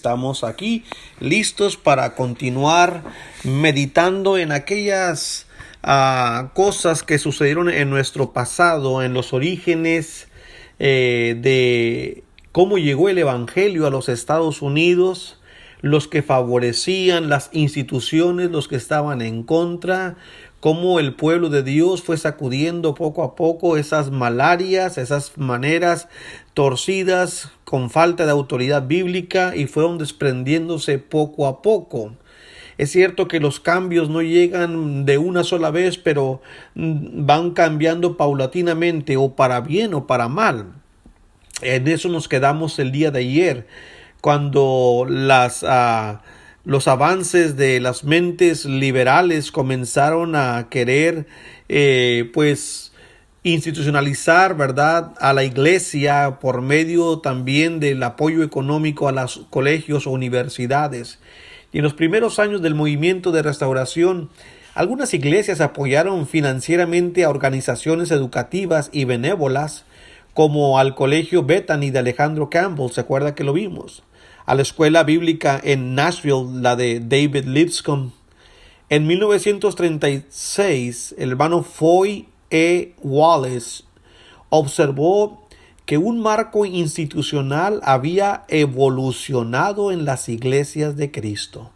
Estamos aquí listos para continuar meditando en aquellas cosas que sucedieron en nuestro pasado, en los orígenes de cómo llegó el Evangelio a los Estados Unidos, los que favorecían las instituciones, los que estaban en contra, cómo el pueblo de Dios fue sacudiendo poco a poco esas malarias, esas maneras torcidas con falta de autoridad bíblica y fueron desprendiéndose poco a poco. Es cierto que los cambios no llegan de una sola vez, pero van cambiando paulatinamente o para bien o para mal. En eso nos quedamos el día de ayer, cuando los avances de las mentes liberales comenzaron a querer institucionalizar, ¿verdad?, a la iglesia por medio también del apoyo económico a los colegios o universidades. Y en los primeros años del movimiento de restauración, algunas iglesias apoyaron financieramente a organizaciones educativas y benévolas, como al colegio Bethany de Alejandro Campbell, ¿se acuerda que lo vimos? A la escuela bíblica en Nashville, la de David Lipscomb. En 1936, el hermano Foy E. Wallace observó que un marco institucional había evolucionado en las iglesias de Cristo.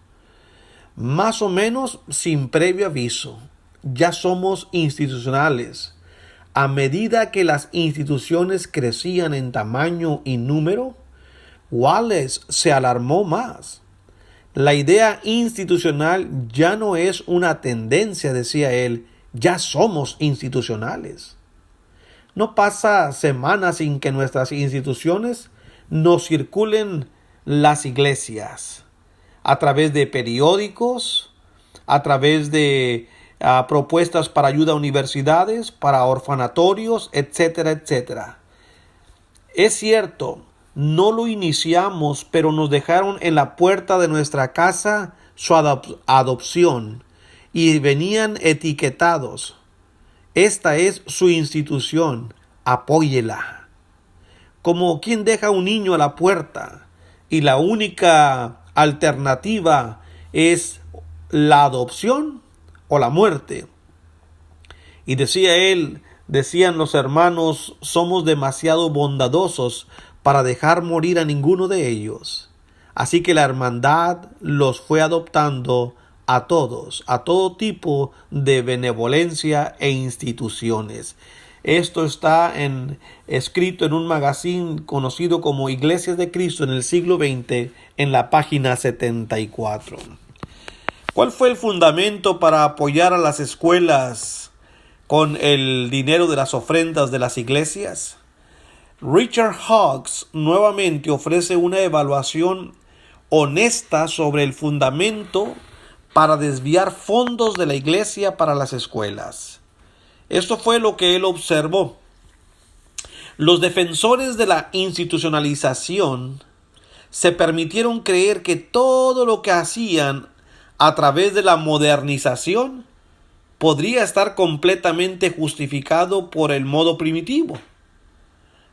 Más o menos sin previo aviso, ya somos institucionales. A medida que las instituciones crecían en tamaño y número, Wallace se alarmó más. La idea institucional ya no es una tendencia, decía él, ya somos institucionales. No pasa semana sin que nuestras instituciones nos circulen las iglesias, a través de periódicos, a través de propuestas para ayuda a universidades, para orfanatorios, etcétera, etcétera. Es cierto, no lo iniciamos, pero nos dejaron en la puerta de nuestra casa su adopción y venían etiquetados. Esta es su institución, apóyela. Como quien deja a un niño a la puerta y la única alternativa es la adopción o la muerte. Y decían los hermanos, somos demasiado bondadosos para dejar morir a ninguno de ellos. Así que la hermandad los fue adoptando a todos, a todo tipo de benevolencia e instituciones. Esto está escrito en un magazine conocido como Iglesias de Cristo en el siglo XX, en la página 74. ¿Cuál fue el fundamento para apoyar a las escuelas con el dinero de las ofrendas de las iglesias? Richard Hawkes nuevamente ofrece una evaluación honesta sobre el fundamento para desviar fondos de la iglesia para las escuelas. Esto fue lo que él observó. Los defensores de la institucionalización se permitieron creer que todo lo que hacían a través de la modernización podría estar completamente justificado por el modo primitivo.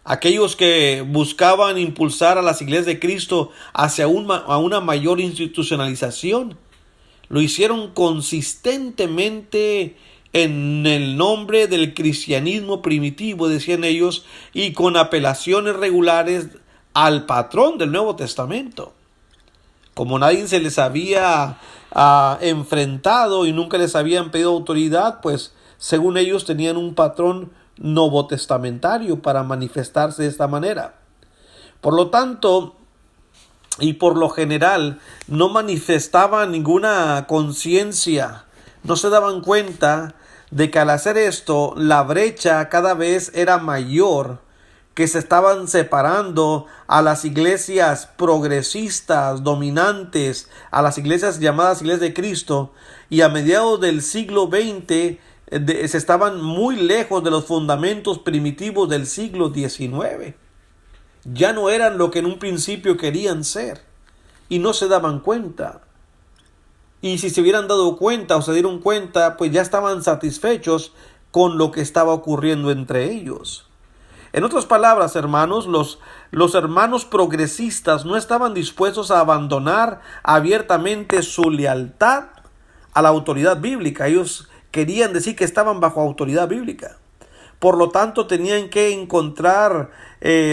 Aquellos que buscaban impulsar a las iglesias de Cristo hacia una mayor institucionalización, lo hicieron consistentemente en el nombre del cristianismo primitivo, decían ellos, y con apelaciones regulares al patrón del Nuevo Testamento. Como nadie se les había enfrentado y nunca les habían pedido autoridad, pues según ellos tenían un patrón novotestamentario para manifestarse de esta manera. Por lo tanto, y por lo general, no manifestaban ninguna conciencia, no se daban cuenta de que al hacer esto, la brecha cada vez era mayor, que se estaban separando a las iglesias progresistas, dominantes, a las iglesias llamadas iglesias de Cristo, y a mediados del siglo XX se estaban muy lejos de los fundamentos primitivos del siglo XIX. Ya no eran lo que en un principio querían ser, y no se daban cuenta. Y si se hubieran dado cuenta o se dieron cuenta, pues ya estaban satisfechos con lo que estaba ocurriendo entre ellos. En otras palabras, hermanos, los hermanos progresistas no estaban dispuestos a abandonar abiertamente su lealtad a la autoridad bíblica. Ellos querían decir que estaban bajo autoridad bíblica. Por lo tanto, tenían que encontrar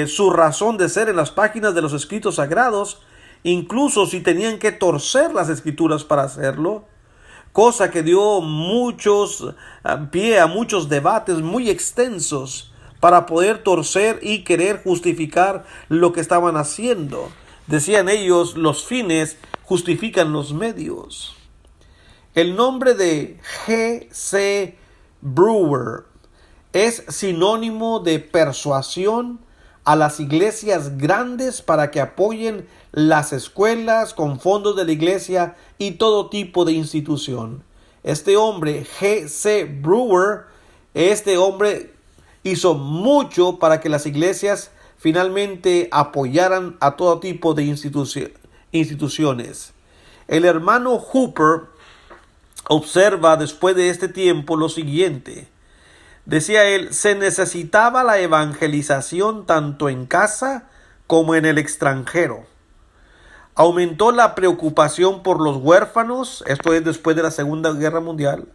su razón de ser en las páginas de los escritos sagrados, incluso si tenían que torcer las escrituras para hacerlo, cosa que dio pie a muchos debates muy extensos para poder torcer y querer justificar lo que estaban haciendo. Decían ellos, los fines justifican los medios. El nombre de G.C. Brewer es sinónimo de persuasión a las iglesias grandes para que apoyen las escuelas con fondos de la iglesia y todo tipo de institución. Este hombre, G.C. Brewer, hizo mucho para que las iglesias finalmente apoyaran a todo tipo de instituciones. El hermano Hooper observa después de este tiempo lo siguiente. Decía él, se necesitaba la evangelización tanto en casa como en el extranjero. Aumentó la preocupación por los huérfanos, esto es después de la Segunda Guerra Mundial,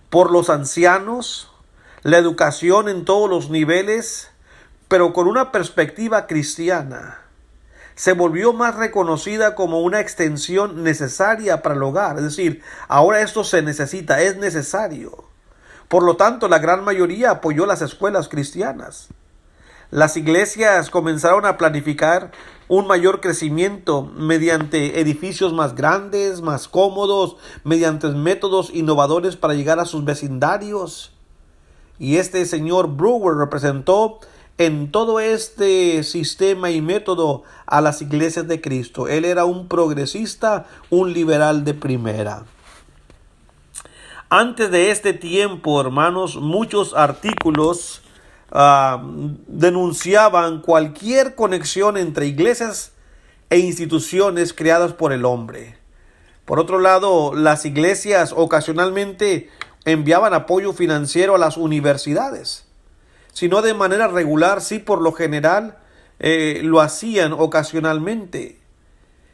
por los ancianos, la educación en todos los niveles, pero con una perspectiva cristiana. Se volvió más reconocida como una extensión necesaria para el hogar, es decir, ahora esto se necesita, es necesario. Por lo tanto, la gran mayoría apoyó las escuelas cristianas. Las iglesias comenzaron a planificar un mayor crecimiento mediante edificios más grandes, más cómodos, mediante métodos innovadores para llegar a sus vecindarios. Y este señor Brewer representó en todo este sistema y método a las iglesias de Cristo. Él era un progresista, un liberal de primera. Antes de este tiempo, hermanos, muchos artículos denunciaban cualquier conexión entre iglesias e instituciones creadas por el hombre. Por otro lado, las iglesias ocasionalmente enviaban apoyo financiero a las universidades. Si no de manera regular, sí por lo general lo hacían ocasionalmente.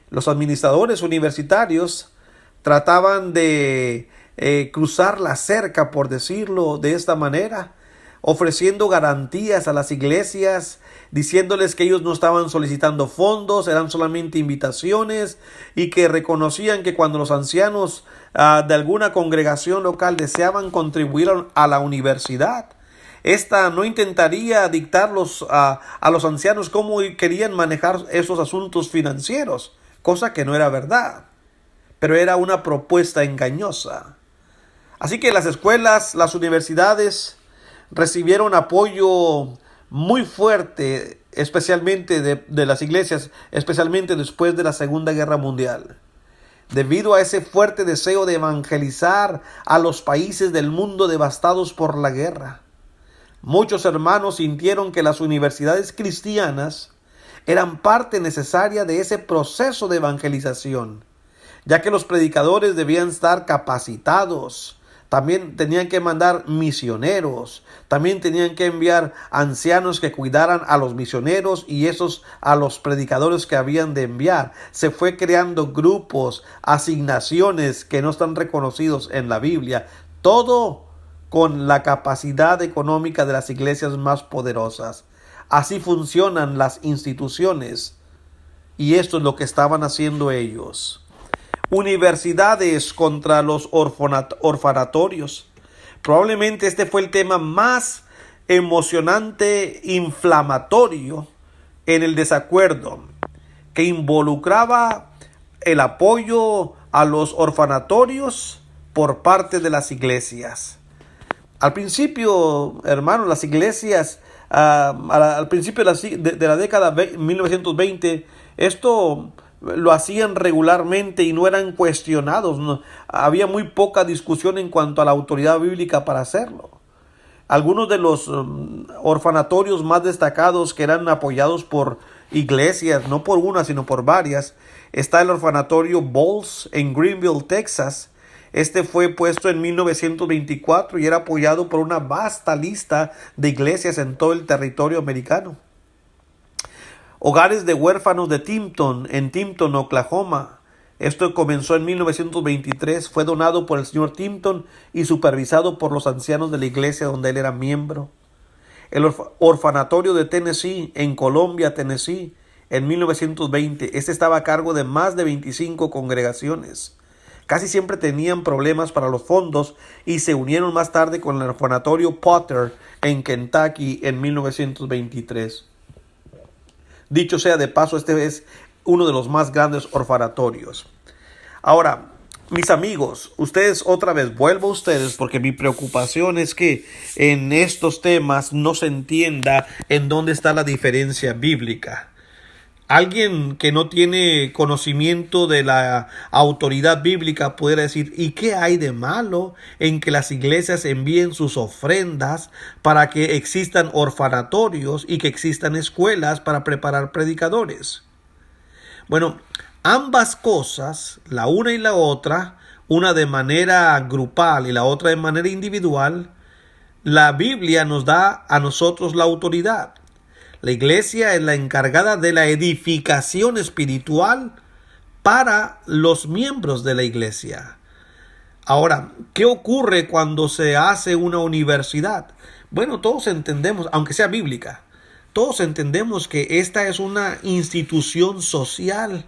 Los administradores universitarios trataban de cruzar la cerca, por decirlo de esta manera, ofreciendo garantías a las iglesias, diciéndoles que ellos no estaban solicitando fondos, eran solamente invitaciones, y que reconocían que cuando los ancianos de alguna congregación local deseaban contribuir a la universidad, esta no intentaría dictarlos a los ancianos cómo querían manejar esos asuntos financieros, cosa que no era verdad, pero era una propuesta engañosa. Así que las escuelas, las universidades recibieron apoyo muy fuerte, especialmente de las iglesias, especialmente después de la Segunda Guerra Mundial. Debido a ese fuerte deseo de evangelizar a los países del mundo devastados por la guerra, muchos hermanos sintieron que las universidades cristianas eran parte necesaria de ese proceso de evangelización, ya que los predicadores debían estar capacitados. También tenían que mandar misioneros, también tenían que enviar ancianos que cuidaran a los misioneros y esos a los predicadores que habían de enviar. Se fue creando grupos, asignaciones que no están reconocidos en la Biblia, todo con la capacidad económica de las iglesias más poderosas. Así funcionan las instituciones y esto es lo que estaban haciendo ellos. Universidades contra los orfanatorios. Probablemente este fue el tema más emocionante, inflamatorio en el desacuerdo, que involucraba el apoyo a los orfanatorios por parte de las iglesias. Al principio, hermanos, las iglesias, al principio de la década 1920, esto lo hacían regularmente y no eran cuestionados. No, había muy poca discusión en cuanto a la autoridad bíblica para hacerlo. Algunos de los orfanatorios más destacados que eran apoyados por iglesias, no por una sino por varias, está el orfanatorio Bowles en Greenville, Texas. Este fue puesto en 1924 y era apoyado por una vasta lista de iglesias en todo el territorio americano. Hogares de huérfanos de Timpton, en Timpton, Oklahoma. Esto comenzó en 1923, fue donado por el señor Timpton y supervisado por los ancianos de la iglesia donde él era miembro. El orfanatorio de Tennessee, en Columbia, Tennessee, en 1920. Este estaba a cargo de más de 25 congregaciones. Casi siempre tenían problemas para los fondos y se unieron más tarde con el orfanatorio Potter en Kentucky en 1923. Dicho sea de paso, este es uno de los más grandes orfanatorios. Ahora, mis amigos, vuelvo a ustedes porque mi preocupación es que en estos temas no se entienda en dónde está la diferencia bíblica. Alguien que no tiene conocimiento de la autoridad bíblica pudiera decir, ¿y qué hay de malo en que las iglesias envíen sus ofrendas para que existan orfanatorios y que existan escuelas para preparar predicadores? Bueno, ambas cosas, la una y la otra, una de manera grupal y la otra de manera individual, la Biblia nos da a nosotros la autoridad. La iglesia es la encargada de la edificación espiritual para los miembros de la iglesia. Ahora, ¿qué ocurre cuando se hace una universidad? Bueno, todos entendemos, aunque sea bíblica, todos entendemos que esta es una institución social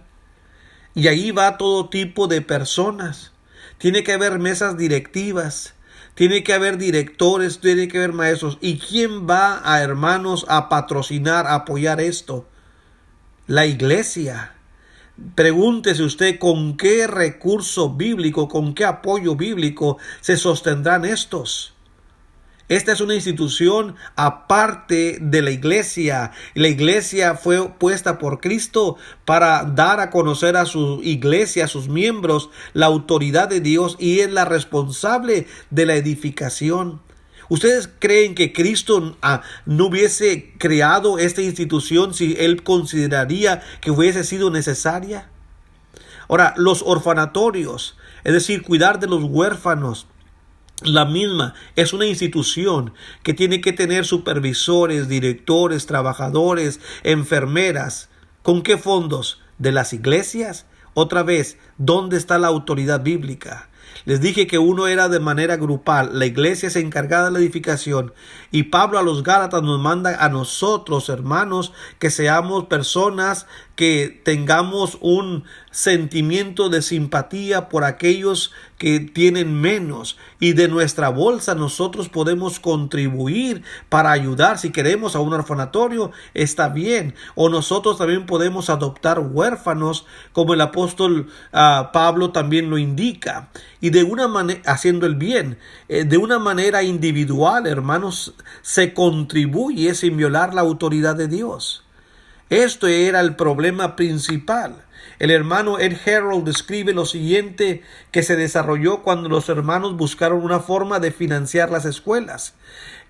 y ahí va todo tipo de personas. Tiene que haber mesas directivas. Tiene que haber directores, tiene que haber maestros. ¿Y quién va a, hermanos, a patrocinar, a apoyar esto? La iglesia. Pregúntese usted con qué recurso bíblico, con qué apoyo bíblico se sostendrán estos. Esta es una institución aparte de la iglesia. La iglesia fue puesta por Cristo para dar a conocer a su iglesia, a sus miembros, la autoridad de Dios y es la responsable de la edificación. ¿Ustedes creen que Cristo no hubiese creado esta institución si Él consideraría que hubiese sido necesaria? Ahora, los orfanatorios, es decir, cuidar de los huérfanos, la misma es una institución que tiene que tener supervisores, directores, trabajadores, enfermeras. ¿Con qué fondos? ¿De las iglesias? Otra vez, ¿dónde está la autoridad bíblica? Les dije que uno era de manera grupal, la iglesia es encargada de la edificación y Pablo a los Gálatas nos manda a nosotros, hermanos, que seamos personas que tengamos un sentimiento de simpatía por aquellos que tienen menos y de nuestra bolsa nosotros podemos contribuir para ayudar. Si queremos a un orfanatorio está bien, o nosotros también podemos adoptar huérfanos como el apóstol Pablo también lo indica, y de una manera haciendo el bien, de una manera individual, hermanos, se contribuye sin violar la autoridad de Dios. Esto era el problema principal. El hermano Ed Harold describe lo siguiente que se desarrolló cuando los hermanos buscaron una forma de financiar las escuelas.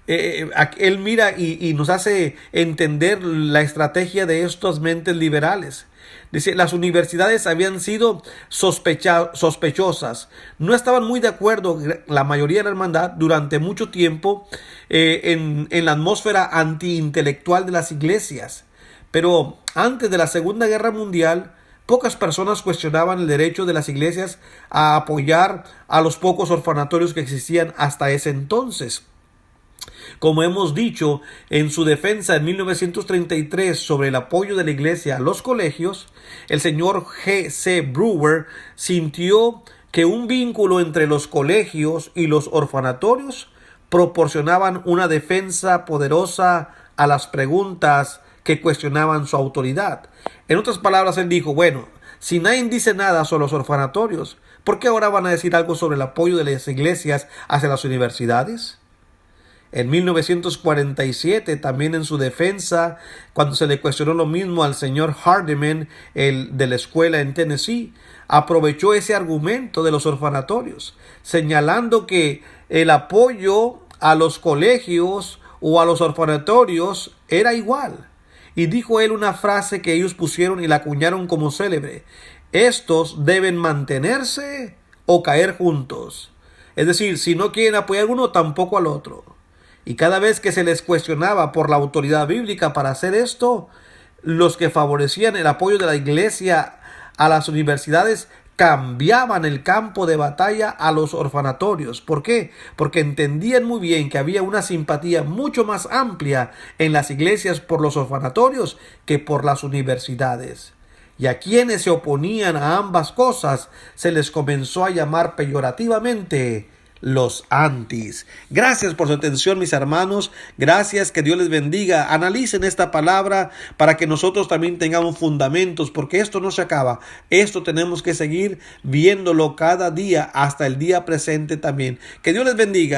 Él mira y nos hace entender la estrategia de estas mentes liberales. Dice, las universidades habían sido sospechosas. No estaban muy de acuerdo la mayoría de la hermandad durante mucho tiempo en la atmósfera antiintelectual de las iglesias. Pero antes de la Segunda Guerra Mundial, pocas personas cuestionaban el derecho de las iglesias a apoyar a los pocos orfanatorios que existían hasta ese entonces. Como hemos dicho, en su defensa en 1933 sobre el apoyo de la iglesia a los colegios, el señor G.C. Brewer sintió que un vínculo entre los colegios y los orfanatorios proporcionaban una defensa poderosa a las preguntas que cuestionaban su autoridad. En otras palabras, él dijo, bueno, si nadie dice nada sobre los orfanatorios, ¿por qué ahora van a decir algo sobre el apoyo de las iglesias hacia las universidades? En 1947, también en su defensa, cuando se le cuestionó lo mismo al señor Hardeman, el de la escuela en Tennessee, aprovechó ese argumento de los orfanatorios, señalando que el apoyo a los colegios o a los orfanatorios era igual. Y dijo él una frase que ellos pusieron y la acuñaron como célebre: estos deben mantenerse o caer juntos. Es decir, si no quieren apoyar uno, tampoco al otro. Y cada vez que se les cuestionaba por la autoridad bíblica para hacer esto, los que favorecían el apoyo de la iglesia a las universidades cambiaban el campo de batalla a los orfanatorios. ¿Por qué? Porque entendían muy bien que había una simpatía mucho más amplia en las iglesias por los orfanatorios que por las universidades. Y a quienes se oponían a ambas cosas se les comenzó a llamar peyorativamente los antis. Gracias por su atención, mis hermanos. Gracias, que Dios les bendiga. Analicen esta palabra para que nosotros también tengamos fundamentos, porque esto no se acaba. Esto tenemos que seguir viéndolo cada día hasta el día presente también. Que Dios les bendiga.